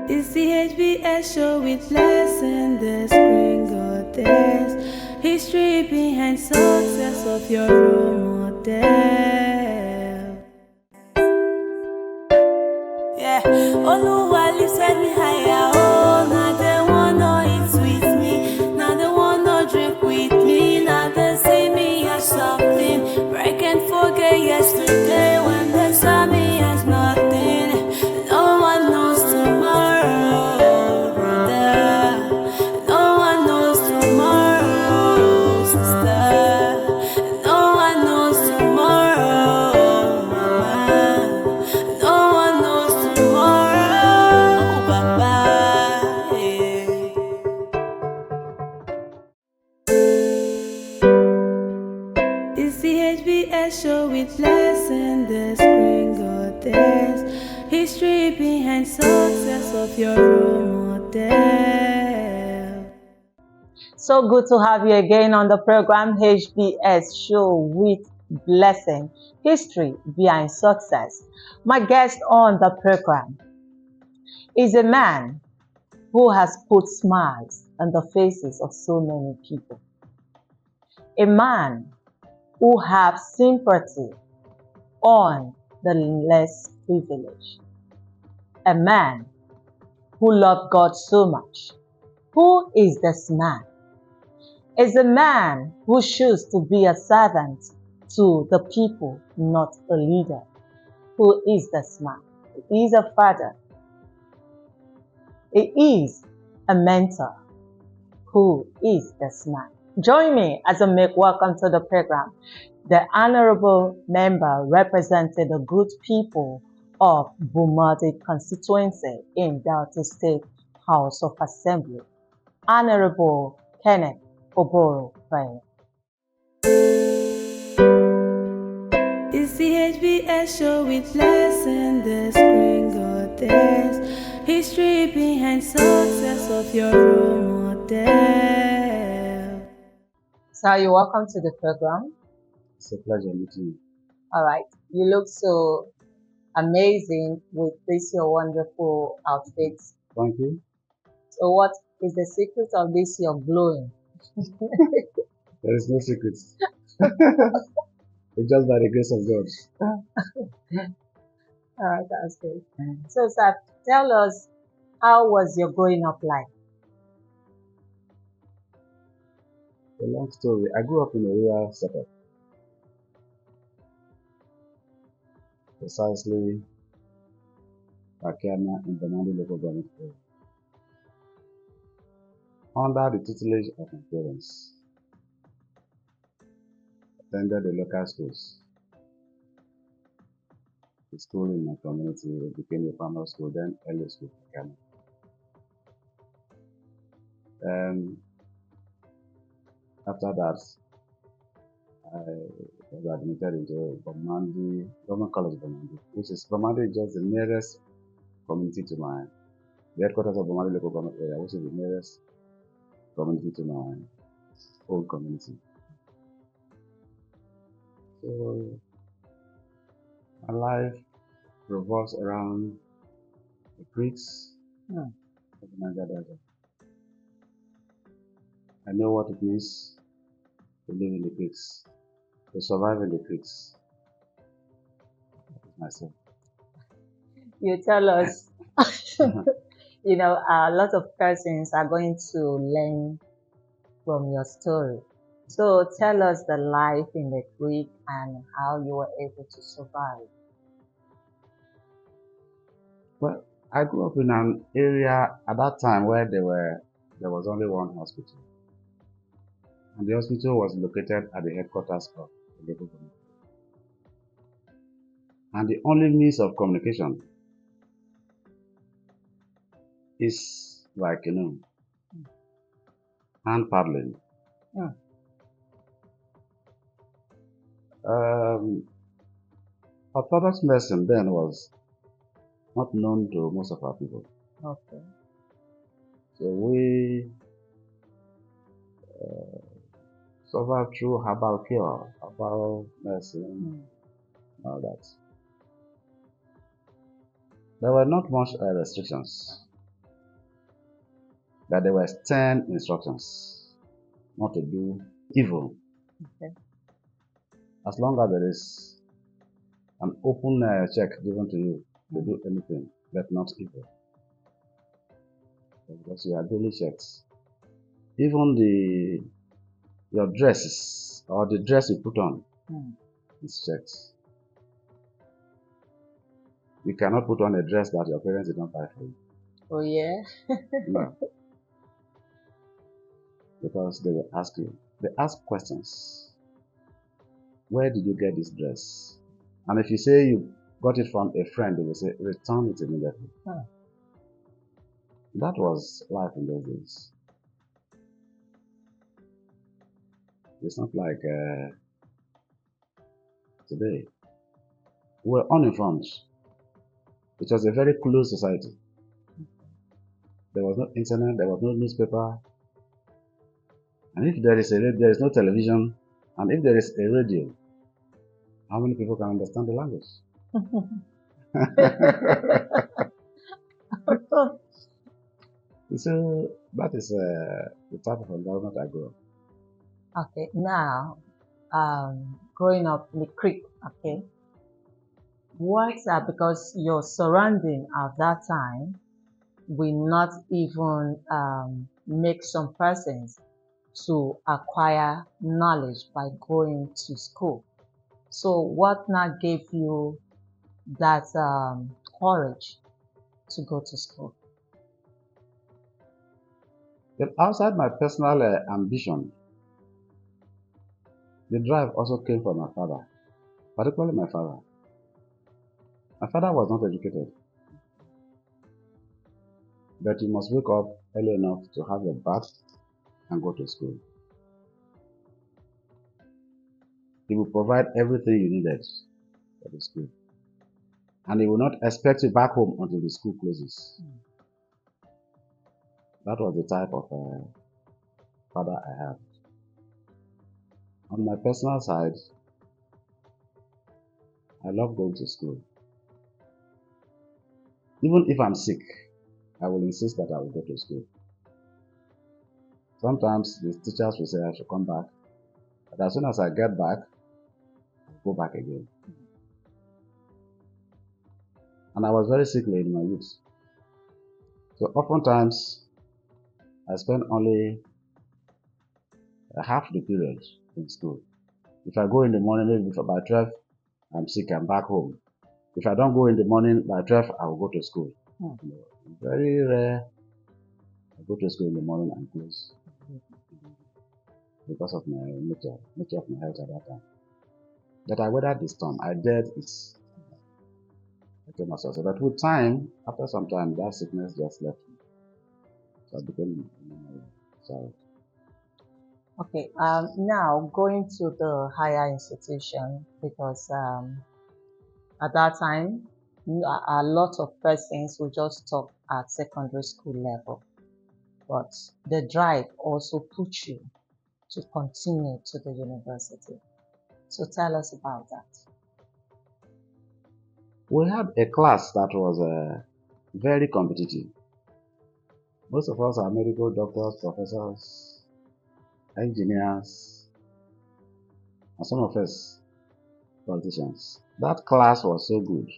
It's the HBS show with lesson, the screen goddess. History behind success of your role model. Yeah, Oluwa lifted me higher. Oh, now they wanna eat with me. Now they wanna drink with me. Now they see me as something. But I can't forget yesterday when they saw me as nothing. No one knows tomorrow, brother. No one knows tomorrow, sister. No one knows tomorrow, mama. No one knows tomorrow, Baba. Yeah. It's the HBS show with lesson, the screen goddess. History behind success of your role model. So good to have you again on the program HBS show with blessing, history behind success. My guest on the program is a man who has put smiles on the faces of so many people. A man who have sympathy on the less privileged. A man who loved God so much. Who is this man? Is a man who chooses to be a servant to the people, not a leader. Who is this man? He is a father. He is a mentor. Who is this man? Join me as I make welcome to the program the honorable member representing the good people of Bumadi constituency in Delta State House of Assembly, Honorable Kenneth Oboro Preyor. It's the HBS show with lesson, the screen goddess. History behind success of your role model. Sir, you're welcome to the program. It's a pleasure meeting you. All right. You look so amazing with this your wonderful outfits. Thank you. So what is the secret of this your glowing? There is no secrets. It's just by the grace of God. All right, that's good. So, sir, tell us, how was your growing up life? A long story. I grew up in a rural setup. Precisely Akiana in the Mandi local government area. Under the tutelage of my parents, attended the local schools. The school in my community became a primary school, then early school for Akiana. After that, I was admitted into Bamandi, Government College Bamandi, which is Bamandi is just the nearest community to the headquarters of Bamandi local government area, which is the nearest community to my old community. So my life revolves around the creeks of the Niger Delta. I know what it means to live in the creeks, to survive in the creeks. That is myself. You tell us, you know, a lot of persons are going to learn from your story. So tell us the life in the creek and how you were able to survive. Well, I grew up in an area at that time where there was only one hospital. And the hospital was located at the headquarters of the local government. And the only means of communication is by canoe, hand paddling. Orthodox medicine then was not known to most of our people. Okay. So we suffered through herbal cure, herbal medicine, and all that. There were not much restrictions that there were 10 instructions not to do evil. Okay. As long as there is an open check given to you to do anything, but not evil. Because you are daily checked. Even your dresses or the dress you put on is checked. You cannot put on a dress that your parents did not buy for you. Oh yeah? No. Because they will ask you. They ask questions. Where did you get this dress? And if you say you got it from a friend, they will say, return it immediately. That was life in those days. It's not like today. We were uninformed. It was a very closed society. There was no internet, there was no newspaper. And if there is there is no television, and if there is a radio, how many people can understand the language? So that is the type of environment I grew up. Okay, now, growing up in the creek, okay, what, because your surrounding at that time will not even make some persons to acquire knowledge by going to school. So what now gave you that courage to go to school? But outside my personal ambition, the drive also came from my father, particularly my father. My father was not educated, but you must wake up early enough to have a bath and go to school. He will provide everything you needed for the school. And he will not expect you back home until the school closes. That was the type of father I had. On my personal side, I love going to school. Even if I'm sick, I will insist that I will go to school. Sometimes the teachers will say I should come back, but as soon as I get back, I'll go back again. And I was very sickly in my youth. So oftentimes, I spend only half the period in school. If I go in the morning, maybe by 12, I'm sick, I'm back home. If I don't go in the morning, by 12, I will go to school. Very rare. I go to school in the morning and close because of my nature of my health at that time. But I weathered the storm. I dared it. I came out successful. But with time, after some time, that sickness just left me. So I became sorry. Okay, now going to the higher institution, because at that time, a lot of persons will just stop at secondary school level, but the drive also puts you to continue to the university. So tell us about that. We had a class that was very competitive. Most of us are medical doctors, professors, engineers, and some of us politicians. That class was so good.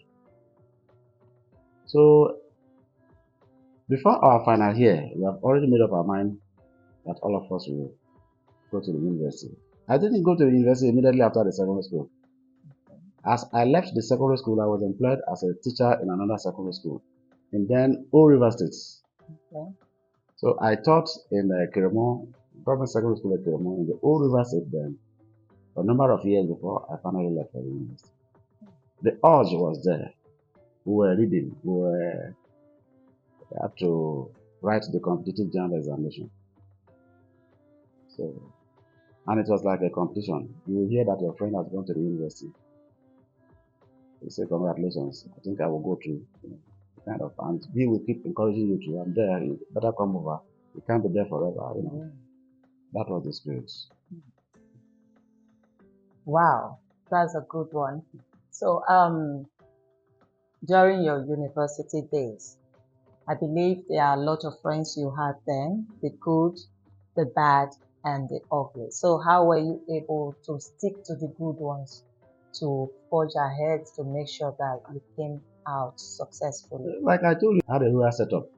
So before our final year, we have already made up our mind that all of us will go to the university. I didn't go to the university immediately after the secondary school. As I left the secondary school, I was employed as a teacher in another secondary school in then Old River State. Okay. So I taught in Kiremo, government secondary school at Kiremo in the Old River State then for a number of years before I finally left for the university. The urge was there. We were reading. We had to write the competitive general examination. So, and it was like a competition. You will hear that your friend has gone to the university. You say, congratulations, I think I will go to, kind of, and he will keep encouraging you to, I'm there, you better come over. You can't be there forever, That was the spirit. Wow, that's a good one. So, during your university days, I believe there are a lot of friends you had then, the good, the bad, and the ugly. So how were you able to stick to the good ones, to forge ahead, to make sure that you came out successfully? Like I told you, I had a rural setup.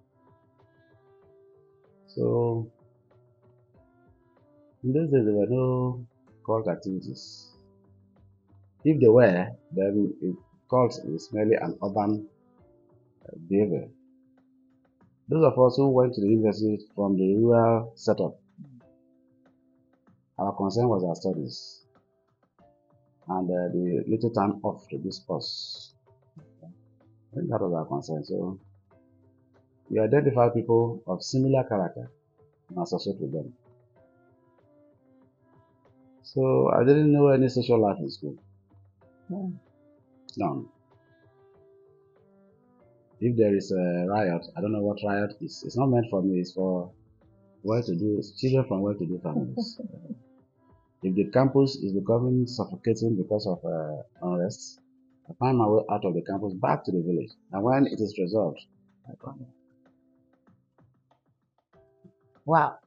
So in those days, there were no cult activities. If they were, then cult is merely an urban behavior. Those of us who went to the university from the rural setup, our concern was our studies and the little time off to do sports. I think that was our concern. So you identify people of similar character and associate with them. So I didn't know any social life in school. None. If there is a riot, I don't know what riot is. It's not meant for me. It's for well-to-do children from well-to-do families. If the campus is becoming suffocating because of unrest, I find my way out of the campus back to the village. And when it is resolved, I come back. Wow.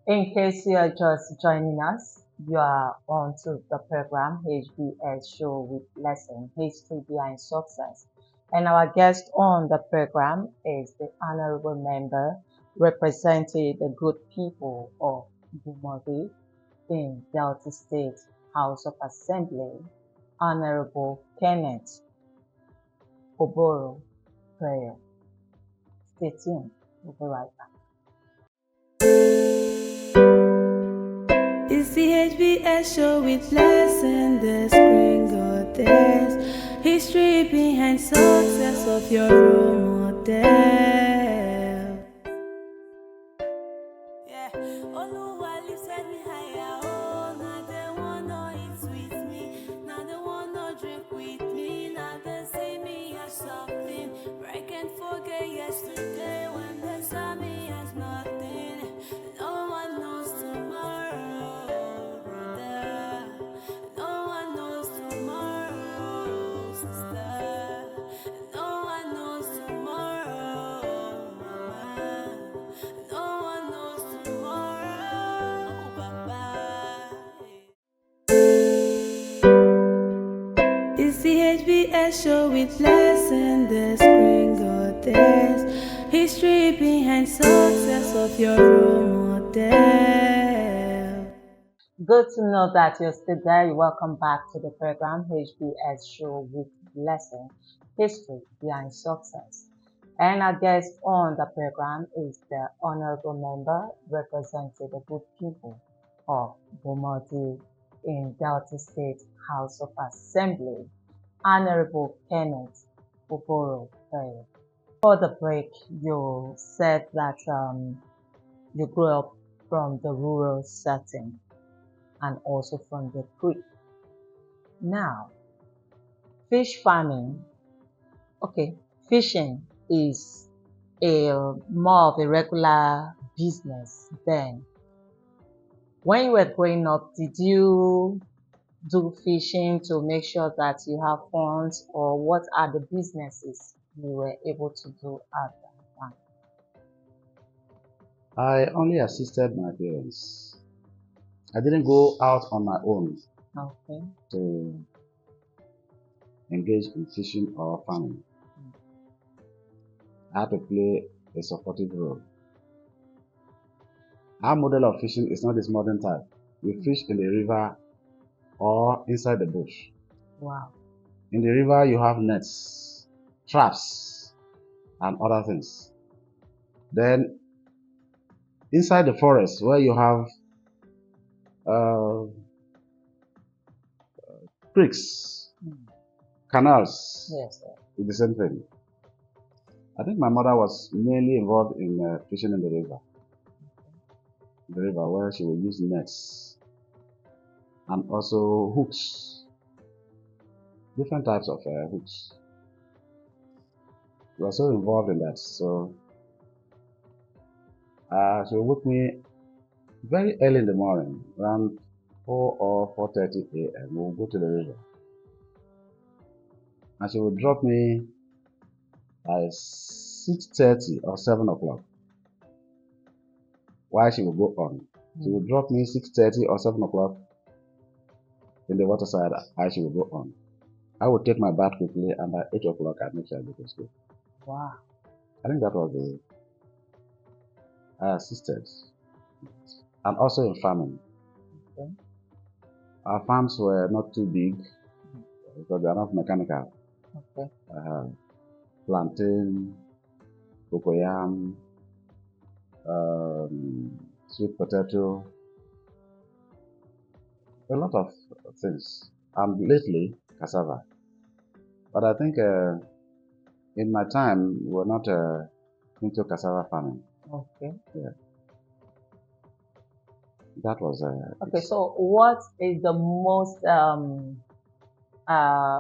In case you are just joining us, you are on to the program HBS Show with Lesson History Behind Success. And our guest on the program is the Honorable Member representing the good people of Bumodi in Delta State House of Assembly, Honorable Kenneth Oboro Preyor. Stay tuned. We'll be right back. It's the HBS show with lesson, the screen goddess. History behind success of your role model. Yeah, Oluwa lifted me higher. Oh, now they wanna eat with me. Now they wanna drink with me. Now they see me as something. But I can't forget yesterday when they saw me as nothing. No one knows tomorrow, brother. No one knows tomorrow, sister. No one knows tomorrow, mama. No one knows tomorrow, Papa. It's the HBS show with lesson, the screen goddess. History behind success of your role model. Good to know that you're still there. Welcome back to the program HBS Show with Lesson History Behind Success. And our guest on the program is the Honorable Member representing the good people of Bumodi in Delta State House of Assembly, Honorable Kenneth Oboro. For the break, you said that you grew up from the rural setting and also from the creek. Now, fish farming, okay, fishing is more of a regular business then. When you were growing up, did you do fishing to make sure that you have funds, or what are the businesses you were able to do at that time? I only assisted my parents. I didn't go out on my own Okay. to engage in fishing or farming. I had to play a supportive role. Our model of fishing is not this modern type. We fish in the river or inside the bush. Wow. In the river, you have nets, traps, and other things. Then, inside the forest, where you have creeks, canals, Yes, sir. it's the same thing. I think my mother was mainly involved in fishing in the river. The river where she would use nets and also hooks, different types of hooks. We were so involved in that. So she would wake me very early in the morning, around 4 or 4:30 a.m. We'll go to the river, and she would drop me by 6:30 or 7 o'clock. Why she will go on. She will drop me 6:30 or 7 o'clock in the waterside. Why she will go on. I would take my bath quickly, and by 8 o'clock I make sure I go to school. Wow. I think that was the I assisted. And also in farming. Okay. Our farms were not too big because they are not mechanical. Okay. Plantain, cocoyam, sweet potato, a lot of things. And lately, cassava. But I think in my time, we were not into cassava farming. Okay. Yeah. That was okay. So, what is the most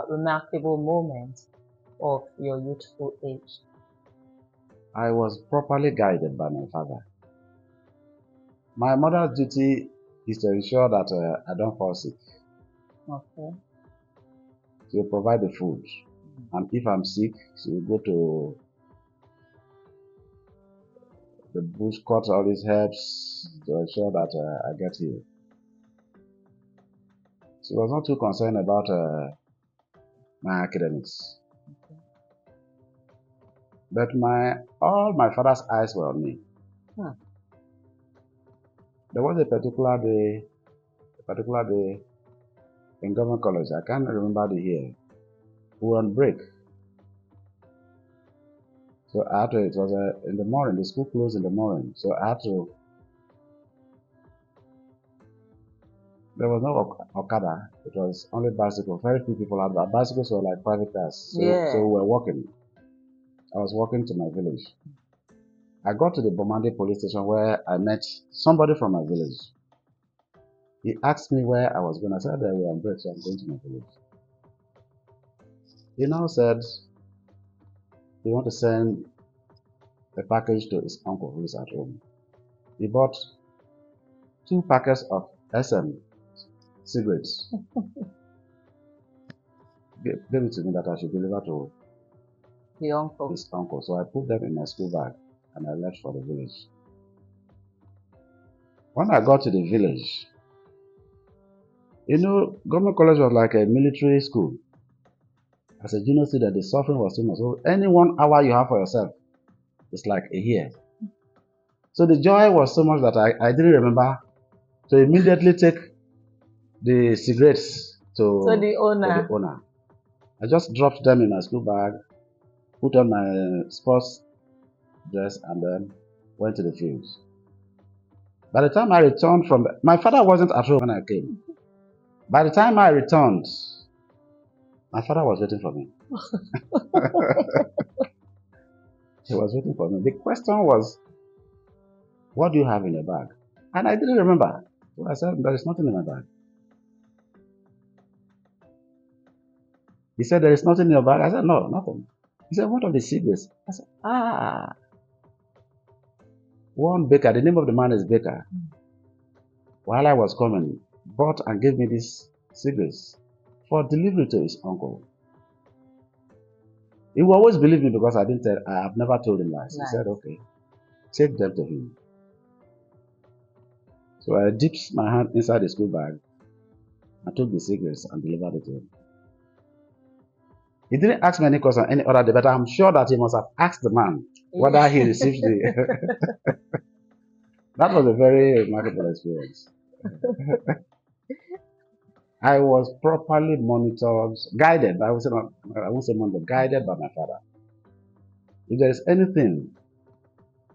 remarkable moment of your youthful age? I was properly guided by my father. My mother's duty is to ensure that I don't fall sick. Okay. She will provide the food. And if I'm sick, she will go to the bush, cut all these herbs to ensure that I get healed. She was not too concerned about my academics. Okay. But all my father's eyes were on me. There was a particular day in government college. I can't remember the year. We were on break. So it was in the morning. The school closed in the morning. So there was no Okada. It was only bicycle. Very few people had that. Bicycles were like private cars. So we were walking. I was walking to my village. I got to the Bomande police station where I met somebody from my village. He asked me where I was going. I said that we were on break, so I'm going to my village. He now said he want to send a package to his uncle who is at home. He bought 2 packets of SM cigarettes. Gave it to me that I should deliver to his uncle. So I put them in my school bag and I left for the village. When I got to the village, government college was like a military school. As a junior student, the suffering was too much. So any 1 hour you have for yourself, it's like a year. So the joy was so much that I didn't remember to immediately take the cigarettes to the owner. I just dropped them in my school bag, put on my sports dress, and then went to the field. By the time I returned my father wasn't at home when I came. By the time I returned, my father was waiting for me. He was waiting for me. The question was, what do you have in your bag? And I didn't remember. So I said, there is nothing in my bag. He said, there is nothing in your bag? I said, no, nothing. He said, what are the cigarettes? I said, one baker, the name of the man is Baker. While I was coming, bought and gave me these cigarettes for delivery to his uncle. He will always believe me because I have never told him lies. He said, okay, take them to him. So I dipped my hand inside the school bag. I took the cigarettes and delivered it to him. He didn't ask me any question any other day, but I'm sure that he must have asked the man whether he received the... That was a very remarkable experience. I was properly monitored, guided. I won't say monitored, guided by my father. If there is anything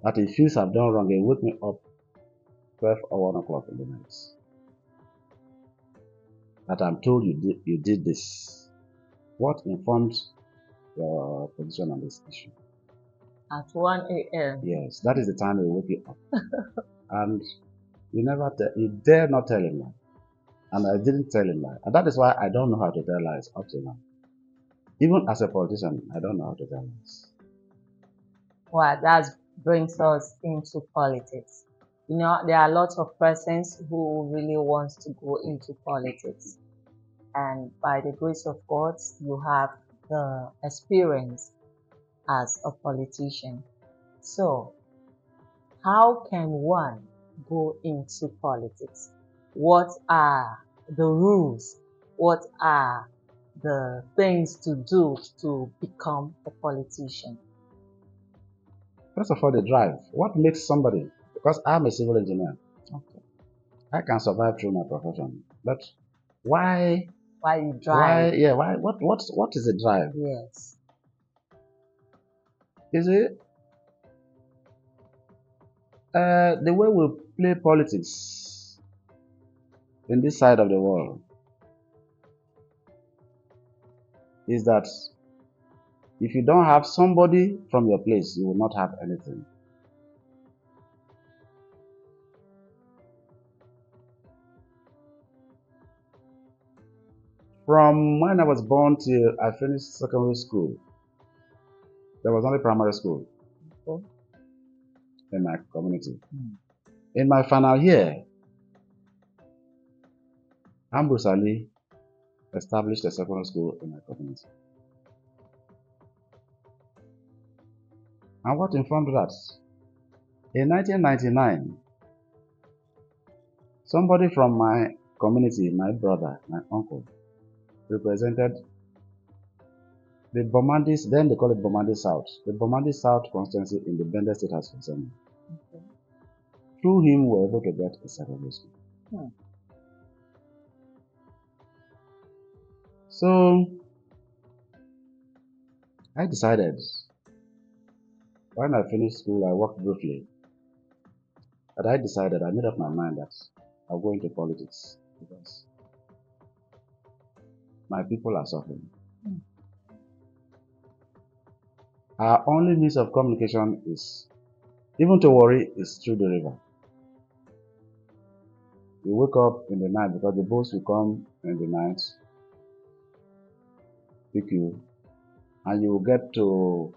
that he feels I've done wrong, he wake me up 12 or 1 o'clock in the night. That I'm told you did this. What informed your position on this issue? At 1 a.m. Yes, that is the time he will wake you up. And you dare not tell him that. And I didn't tell him that. And that is why I don't know how to tell lies up to now. Even as a politician, I don't know how to tell lies. Well, that brings us into politics. There are lots of persons who really want to go into politics. And by the grace of God, you have the experience as a politician. So, how can one go into politics? What are the rules? What are the things to do to become a politician? First of all, the drive. What makes somebody, because I'm a civil engineer, Okay. I can survive through my profession. But why Why you drive? What is the drive? Yes. Is it the way we play politics in this side of the world is that if you don't have somebody from your place, you will not have anything. From when I was born till I finished secondary school, there was only primary school in my community. In my final year, Ambrose Ali established a secondary school in my community. And what informed that? In 1999, somebody from my community, my brother, my uncle, represented the Bomandis, then they call it Bomandi South, the Bomandi South constituency in the Bender StateHouse Assembly. Okay. Through him, we were able to get a secondary school. So, I decided, when I finished school, I worked briefly, but I decided, I made up my mind that I'll go into politics because my people are suffering. Our only means of communication is, even to worry, is through the river. You wake up in the night because the boats will come in the night, pick you, and you will get to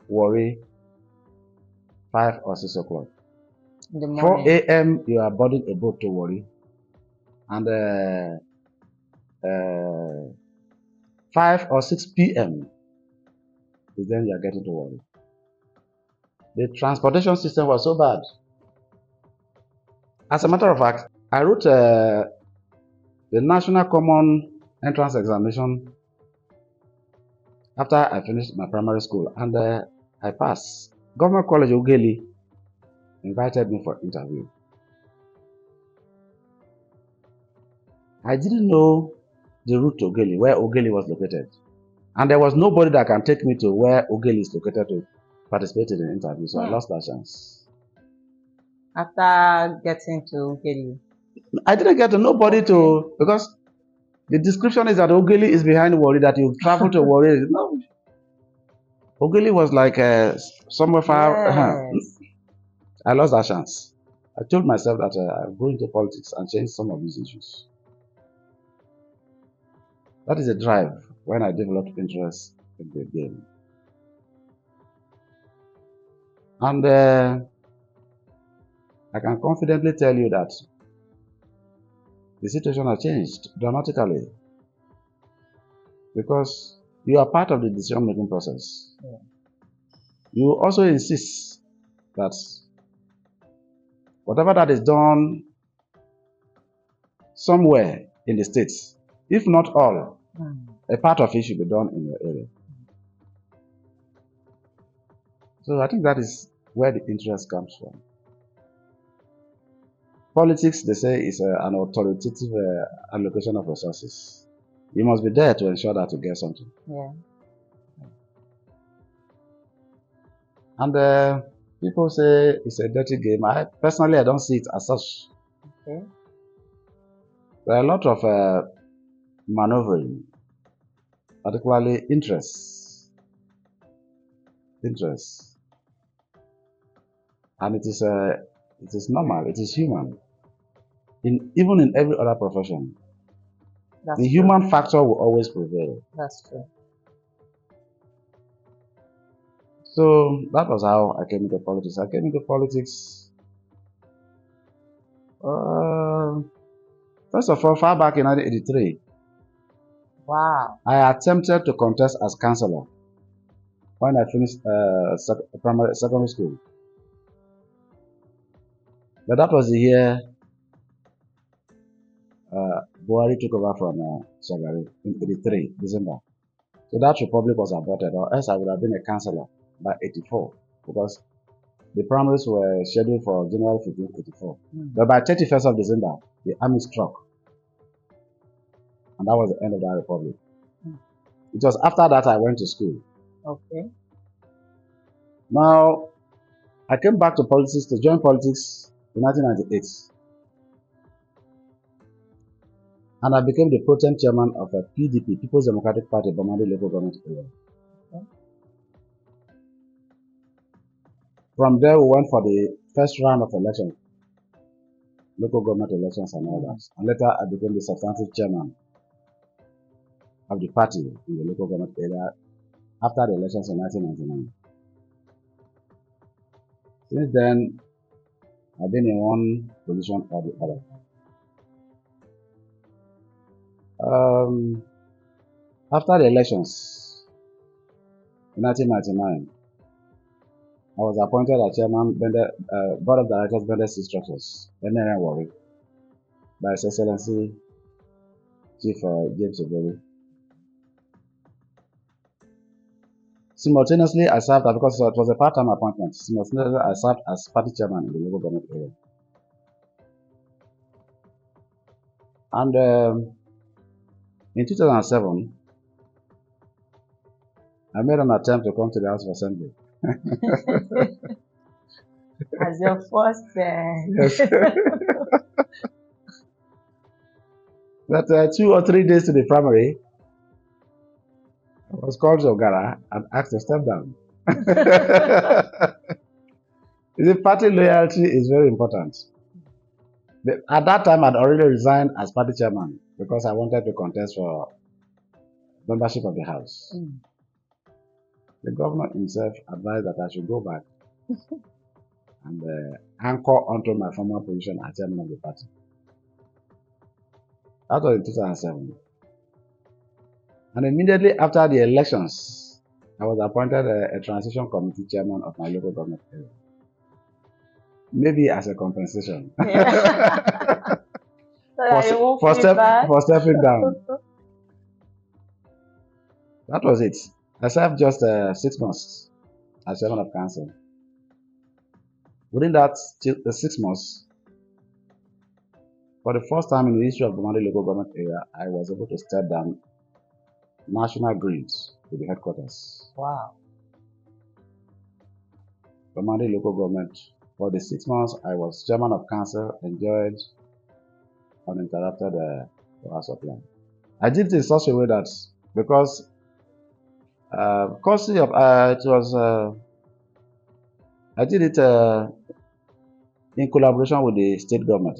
worry 5 or 6 o'clock. 4 a.m. you are boarding a boat to worry, and 5 or 6 p.m. is then you are getting to worry. The transportation system was so bad. As a matter of fact, I wrote the National Common Entrance Examination after I finished my primary school, and I passed. Government College Ogeli invited me for interview. I didn't know the route to Ogeli, where Ogeli was located. And there was nobody that can take me to where Ogeli is located to participate in the interview, so I lost that chance. After getting to Ogeli? I didn't get to nobody to, because the description is that Ogeli is behind Warri, that you travel to Warri. No. Ogeli was like somewhere far. Yes. I lost that chance. I told myself that I'll go into politics and change some of these issues. That is a drive when I developed interest in the game. And I can confidently tell you that the situation has changed dramatically because you are part of the decision-making process. Yeah. You also insist that whatever that is done somewhere in the states, if not all, a part of it should be done in your area. So I think that is where the interest comes from. Politics, they say, is an authoritative allocation of resources. You must be there to ensure that you get something. Yeah. And people say it's a dirty game. Personally, I don't see it as such. Okay. There are a lot of maneuvering, particularly interest, and it is normal. It is human. Even in every other profession, the true. Human factor will always prevail. That's true. So that was how I came into politics. I came into politics, first of all, far back in 1983. Wow. I attempted to contest as councillor when I finished secondary school. But that was the year Buhari took over from Shagari in 83, December. So that republic was aborted, or else I would have been a councillor by 84, because the primaries were scheduled for January 15, 84. But by 31st of December, the army struck, and that was the end of that republic. It was after that I went to school. Okay. Now, I came back to politics, to join politics in 1998. And I became the pro-tem chairman of a PDP, People's Democratic Party, Bamadi local government area. Okay. From there, we went for the first round of elections, local government elections and all that. And later, I became the substantive chairman of the party in the local government area after the elections in 1999. Since then, I've been in one position or the other. After the elections in 1999, I was appointed as chairman board of directors Bender Sea Structures, NRN Warri, by His Excellency Chief James Oboro. Simultaneously, I served, because it was a part-time appointment, simultaneously I served as party chairman in the local government area. And in 2007, I made an attempt to come to the House of Assembly. As your first. Yes. But 2 or 3 days to the primary, I was called to Ogara and asked to step down. You see, party loyalty is very important. At that time, I'd already resigned as party chairman because I wanted to contest for membership of the House. The governor himself advised that I should go back and anchor onto my former position as chairman of the party. That was in 2007. And immediately after the elections, I was appointed a transition committee chairman of my local government area. Maybe as a compensation. Yeah. for stepping down. That was it. I served just 6 months as chairman of council. Within that 6 months, for the first time in the history of the Bamadi local government area, I was able to step down national grids to the headquarters. Wow. Bamadi local government. For the 6 months, I was chairman of council, enjoyed uninterrupted power supply. I did it in such a way that, because costly of it was, I did it in collaboration with the state government,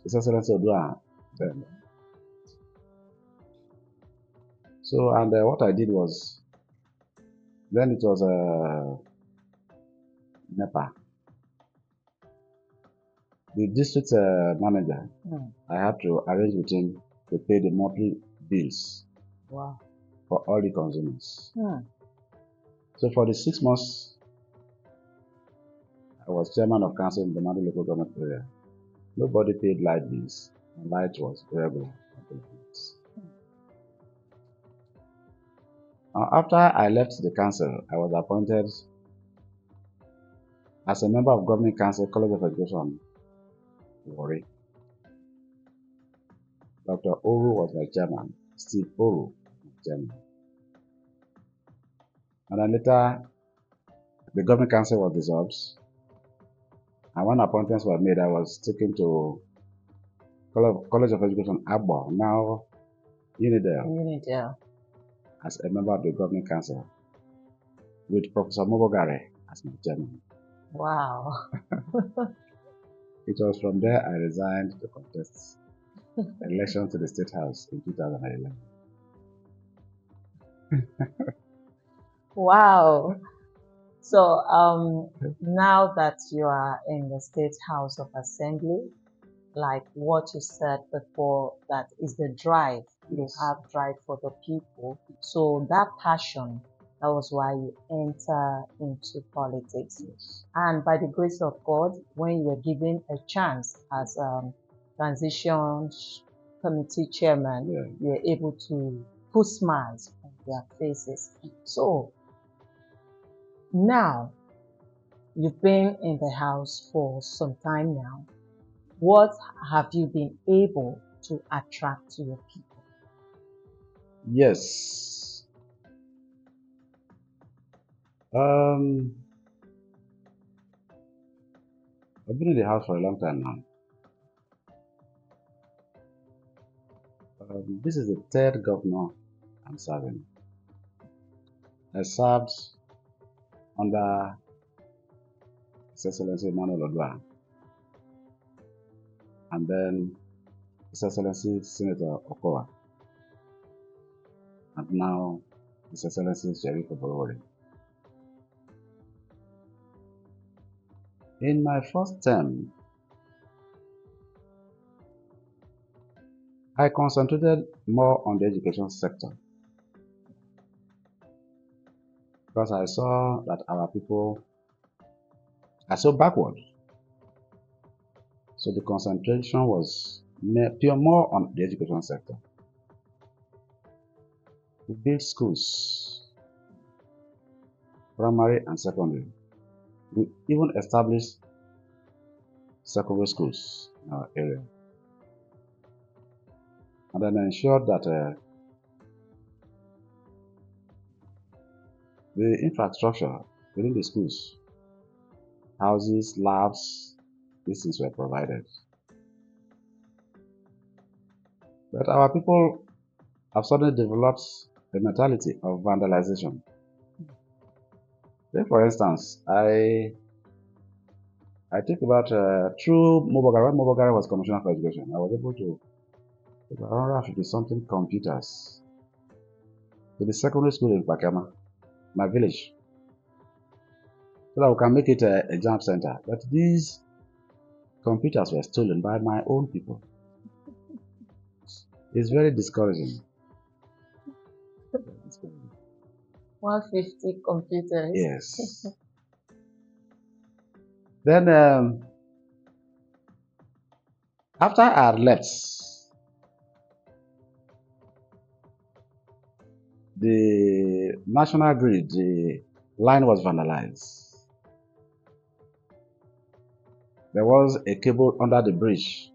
His Excellency Oboro. So, and what I did was, then it was NEPA. The district manager, I had to arrange with him to pay the monthly bills. Wow. For all the consumers. So for the 6 months, I was chairman of council in the Bamadi local government area. Nobody paid light bills, and light was regular. After I left the council, I was appointed as a member of Government Council, College of Education, Warri. Dr. Oboro was my chairman, Steve Oboro was my chairman. And then later, the Government Council was dissolved. And when appointments were made, I was taken to College of Education, Oboro, now Unidale, as a member of the Government Council, with Professor Mogogare as my chairman. Wow. It was from there I resigned to contest election to the StateHouse in 2011. Wow. So now that you are in the StateHouse of Assembly, like what you said before, that is the drive. You have drive for the people. So that passion That was why you enter into politics. Yes. And by the grace of God, when you were given a chance as transition committee chairman, Yeah. you were able to put smiles on their faces. So now you've been in the house for some time now. What have you been able to attract to your people? Yes. I've been in the house for a long time now. This is the third governor I'm serving. I served under His Excellency Emmanuel Odua, and then His Excellency Senator Okowa, and now His Excellency Sheriff Oboro. In my first term, I concentrated more on the education sector because I saw that our people are so backward. So the concentration was more on the education sector. We built schools, primary and secondary. We even established secondary schools in our area. And then ensured that the infrastructure within the schools, houses, labs, these things were provided. But our people have suddenly developed a mentality of vandalization. Take for instance, I think about through Mobogara. When Mobogara was Commissioner for Education, I was able to take around 150 something computers to the secondary school in Bakama, my village, so that we can make it a jam center. But these computers were stolen by my own people. It's very discouraging. 150 computers. Yes. Then after I left, the national grid, the line was vandalized. There was a cable under the bridge,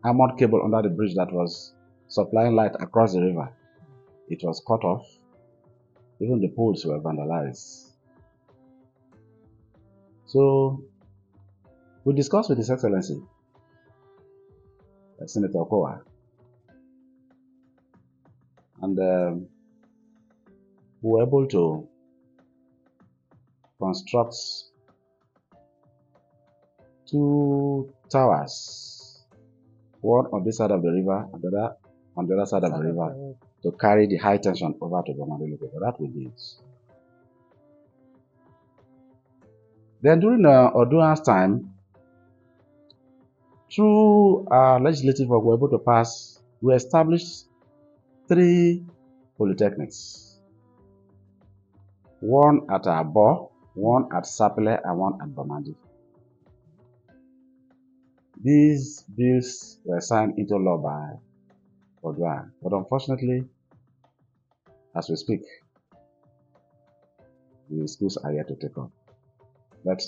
armored cable under the bridge that was supplying light across the river. It was cut off. Even the poles were vandalized. So we discussed with His Excellency, Senator Okowa, and we were able to construct 2 towers, one on this side of the river and the other on the other side of the river, to carry the high tension over to Bamandele. So that we did. Then during Oduna's time, through our legislative work, we were able to pass, we established 3 polytechnics. One at Oboro, one at Sapele, and one at Bamandi. These bills were signed into law by Odua, but unfortunately, as we speak, the schools are yet to take up. But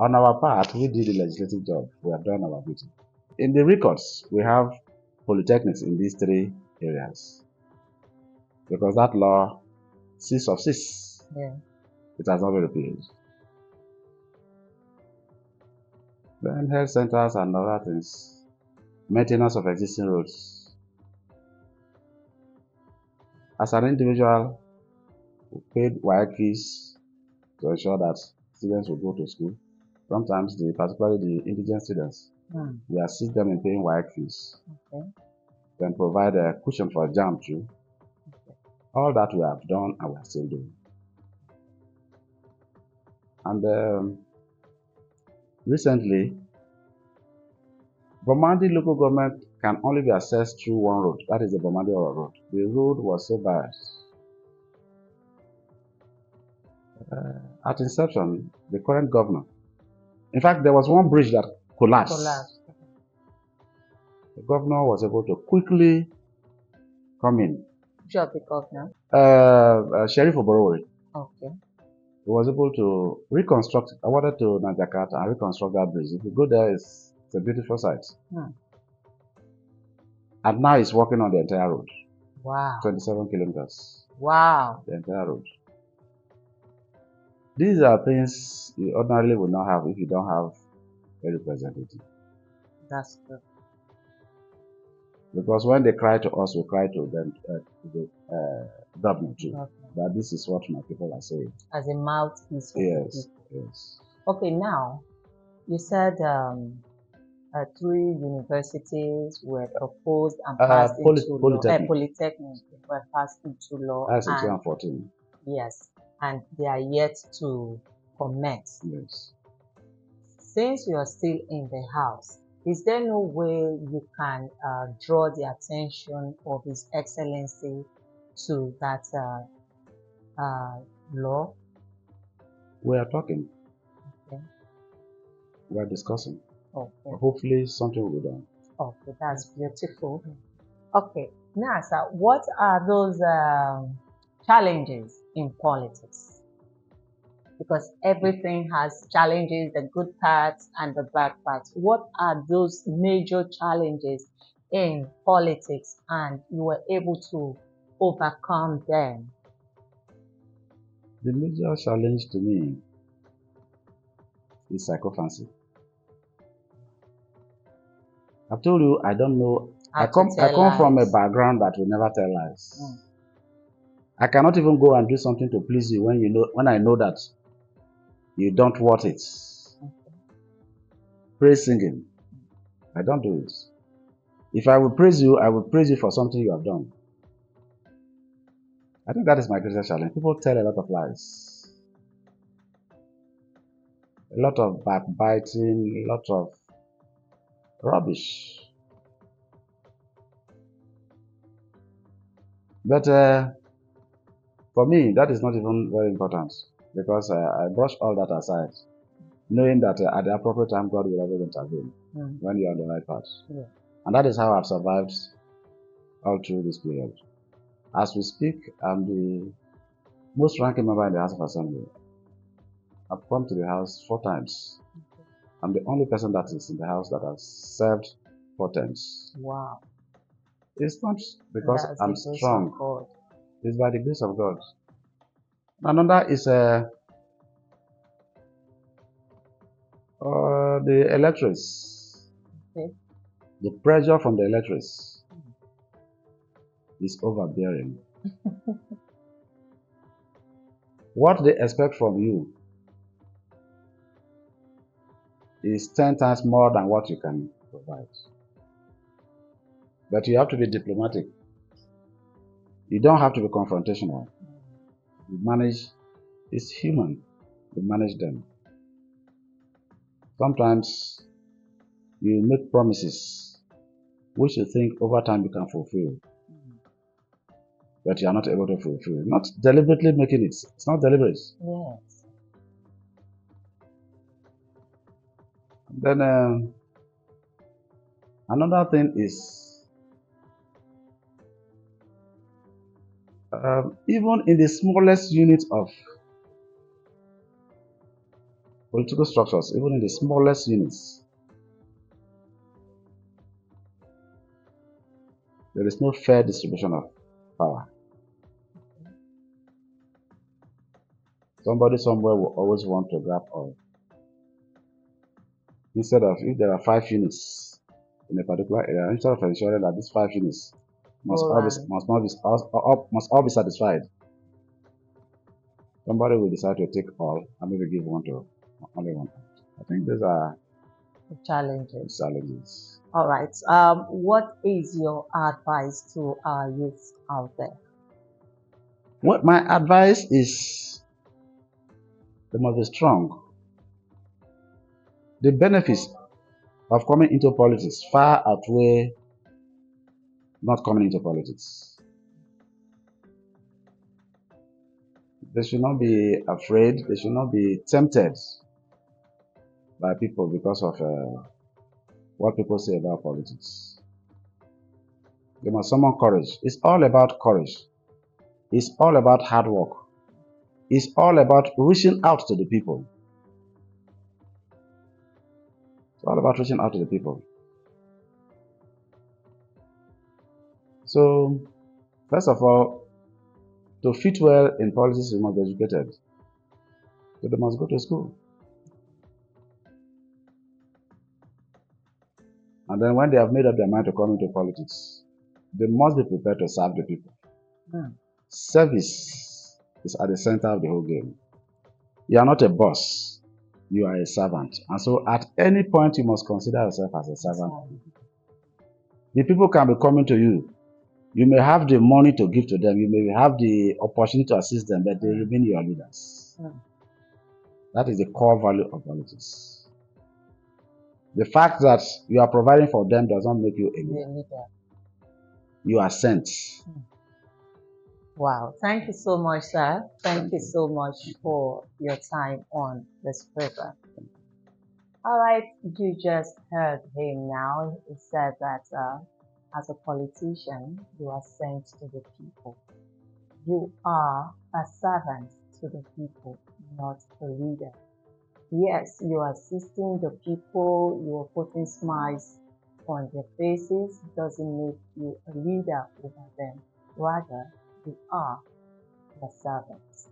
on our part, we did the legislative job. We have done our duty. In the records, we have polytechnics in these 3 areas, because that law 6 of 6, Yeah. it has not been repealed. Then health centers and other things, maintenance of existing roads. As an individual, we paid wire fees to ensure that students will go to school. Sometimes, particularly the indigent students, we assist them in paying wire fees. Okay. Then provide a cushion for JAM too. All that we have done and we are still doing. And recently, Bamandi local government can only be accessed through one road. That is the Bamandi Road. The road was so bad. At inception, the current governor, in fact, there was one bridge that collapsed. The governor was able to quickly come in. Job the governor. Sheriff Oboro. Okay. He was able to reconstruct. I wanted to Jakarta and reconstruct that bridge. If you go there, it's a beautiful sight. And now he's working on the entire road. Wow. 27 kilometers. Wow. The entire road. These are things you ordinarily would not have if you don't have a representative. That's good. Because when they cry to us, we cry to them, to the government too. Okay. That this is what my people are saying. As a mouthpiece. Yes, yes. Okay, now you said 3 universities were proposed and passed into law. Polytechnic were passed into law. That's in 2014. Yes, and they are yet to commence. Yes. Since you are still in the house, is there no way you can draw the attention of His Excellency to that law? We are talking. Okay. We are discussing. Okay. Hopefully something will be done. Okay, that's beautiful. Okay, now sir, what are those challenges in politics? Because everything has challenges, the good parts and the bad parts. What are those major challenges in politics and you were able to overcome them? The major challenge to me is psychophancy. I've told you I don't know. I come from a background that will never tell lies. I cannot even go and do something to please you when I know that you don't want it. Praise singing. I don't do it. If I will praise you, I will praise you for something you have done. I think that is my greatest challenge. People tell a lot of lies. A lot of backbiting, a lot of rubbish. But for me, that is not even very important because I brush all that aside, knowing that at the appropriate time, God will always intervene when you're on the right path. Yeah. And that is how I've survived all through this period. As we speak, I'm the most ranking member in the House of Assembly. I've come to the House 4 times. I'm the only person that is in the House that has served 4 terms. Wow. It's not because I'm strong. It's by the grace of God. Another is the electors. Okay. The pressure from the electors is overbearing. What they expect from you is 10 times more than what you can provide. But you have to be diplomatic. You don't have to be confrontational. You manage, it's human. You manage them. Sometimes you make promises which you think over time you can fulfill. But you are not able to fulfill. Not deliberately making it. It's not deliberate. Yes. Then another thing is even in the smallest unit of political structures, even in the smallest units, there is no fair distribution of power. Somebody somewhere will always want to grab all. Instead of, if there are 5 units in a particular area, instead of ensuring that these 5 units must all be satisfied, somebody will decide to take all and maybe give one to only one. I think these are challenges. All right. What is your advice to our youth out there? What my advice is, they must be strong. The benefits of coming into politics far outweigh not coming into politics. They should not be afraid. They should not be tempted by people because of what people say about politics. They must summon courage. It's all about courage. It's all about hard work. It's all about reaching out to the people. It's all about reaching out to the people. So, first of all, to fit well in politics, you must be educated. So they must go to school. And then when they have made up their mind to come into politics, they must be prepared to serve the people. Service is at the center of the whole game. You are not a boss, you are a servant. And so at any point, you must consider yourself as a servant. The people can be coming to you. You may have the money to give to them, you may have the opportunity to assist them, but they remain your leaders. That is the core value of politics. The fact that you are providing for them does not make you a leader. You are sent. Wow, thank you so much, sir. Thank you so much for your time on this program. All right, you just heard him now. He said that as a politician, you are sent to the people. You are a servant to the people, not a leader. Yes, you are assisting the people, you are putting smiles on their faces, doesn't make you a leader over them. Rather, you are the servants.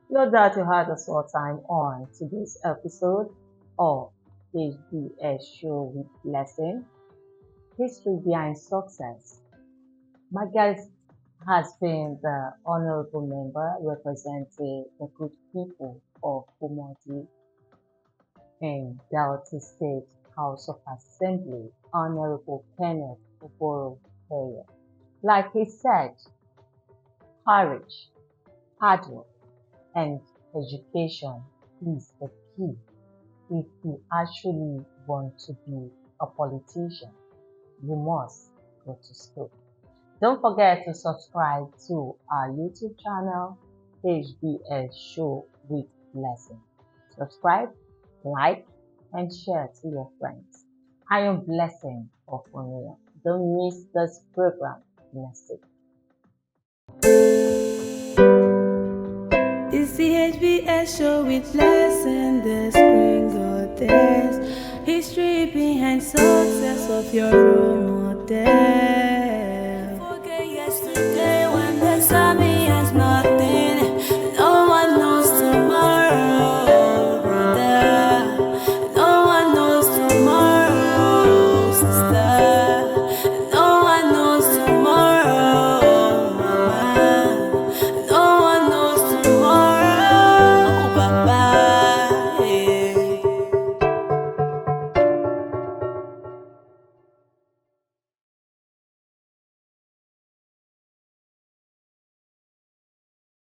No doubt you had a short time on today's episode of HBS Show with Blessing, History Behind Success. My guest has been the honorable member representing the good people of Umodi in Delta State House of Assembly, Honorable Kenneth Oboro Preyor. Like he said, courage, hard work, and education is the key if you actually want to be a politician. You must go to school. Don't forget to subscribe to our YouTube channel, HBS Show with Blessing. Subscribe, like, and share to your friends. I am Blessing of Preyor. Don't miss this program next week. It's the HBS show with Blessing, the screen goddess. History behind success of your role model. Forget yesterday when the sun